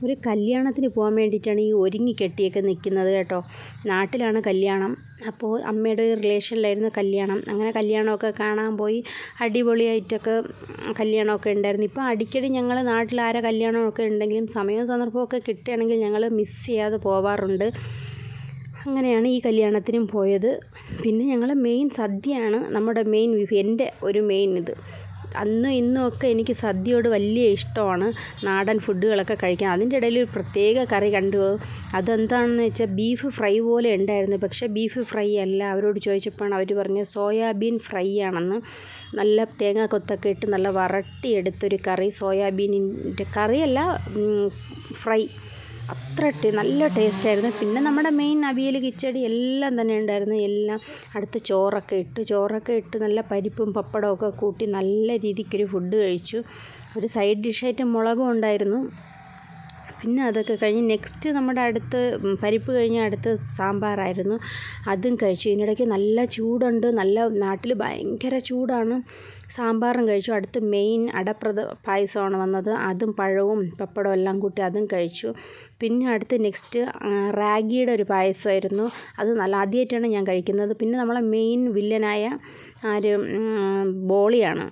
ഒരു കല്യാണത്തിന് പോകാൻ വേണ്ടിയിട്ടാണ് ഈ ഒരുങ്ങി കെട്ടിയൊക്കെ നിൽക്കുന്നത് കേട്ടോ. നാട്ടിലാണ് കല്യാണം. അപ്പോൾ അമ്മയുടെ ഒരു റിലേഷനിലായിരുന്നു കല്യാണം. അങ്ങനെ കല്യാണമൊക്കെ കാണാൻ പോയി. അടിപൊളിയായിട്ടൊക്കെ കല്യാണമൊക്കെ ഉണ്ടായിരുന്നു. ഇപ്പോൾ അടിക്കടി ഞങ്ങൾ നാട്ടിൽ ആരെ കല്യാണമൊക്കെ ഉണ്ടെങ്കിലും സമയവും സന്ദർഭമൊക്കെ കിട്ടുകയാണെങ്കിൽ ഞങ്ങൾ മിസ് ചെയ്യാതെ പോവാറുണ്ട്. അങ്ങനെയാണ് ഈ കല്യാണത്തിനും പോയത്. പിന്നെ ഞങ്ങൾ മെയിൻ സദ്യയാണ് നമ്മുടെ മെയിൻ എൻ്റെ ഒരു മെയിൻ ഇത്. അന്നും ഇന്നും ഒക്കെ എനിക്ക് സദ്യയോട് വലിയ ഇഷ്ടമാണ്, നാടൻ ഫുഡുകളൊക്കെ കഴിക്കാൻ. അതിൻ്റെ ഇടയിൽ ഒരു പ്രത്യേക കറി കണ്ടു. അതെന്താണെന്ന് വെച്ചാൽ ബീഫ് ഫ്രൈ പോലെ ഉണ്ടായിരുന്നു. പക്ഷേ ബീഫ് ഫ്രൈ അല്ല. അവരോട് ചോദിച്ചപ്പോഴാണ് അവർ പറഞ്ഞത് സോയാബീൻ ഫ്രൈ ആണെന്ന്. നല്ല തേങ്ങ കൊത്തൊക്കെ ഇട്ട് നല്ല വരട്ടിയെടുത്തൊരു കറി, സോയാബീനിൻ്റെ കറിയല്ല, ഫ്രൈ. അത്ര നല്ല ടേസ്റ്റായിരുന്നു. പിന്നെ നമ്മുടെ മെയിൻ അവിയൽ, കിച്ചടി എല്ലാം തന്നെ ഉണ്ടായിരുന്നു. എല്ലാം അടുത്ത് ചോറൊക്കെ ഇട്ട് നല്ല പരിപ്പും പപ്പടമൊക്കെ കൂട്ടി നല്ല രീതിക്കൊരു ഫുഡ് കഴിച്ചു. ഒരു സൈഡ് ഡിഷായിട്ട് മുളകും ഉണ്ടായിരുന്നു. പിന്നെ അതൊക്കെ കഴിഞ്ഞ് നെക്സ്റ്റ് നമ്മുടെ അടുത്ത് പരിപ്പ് കഴിഞ്ഞ് അടുത്ത് സാമ്പാറായിരുന്നു. അതും കഴിച്ചു. ഇതിനിടയ്ക്ക് നല്ല ചൂടുണ്ട്, നല്ല നാട്ടിൽ ഭയങ്കര ചൂടാണ്. സാമ്പാറും കഴിച്ചു. അടുത്ത് മെയിൻ പായസമാണ് വന്നത്. അതും പഴവും പപ്പടവും എല്ലാം കൂട്ടി അതും കഴിച്ചു. പിന്നെ അടുത്ത് നെക്സ്റ്റ് റാഗിയുടെ ഒരു പായസമായിരുന്നു. അത് നല്ല ആദ്യമായിട്ടാണ് ഞാൻ കഴിക്കുന്നത്. പിന്നെ നമ്മളെ മെയിൻ വില്ലനായ ബോളിയാണ്.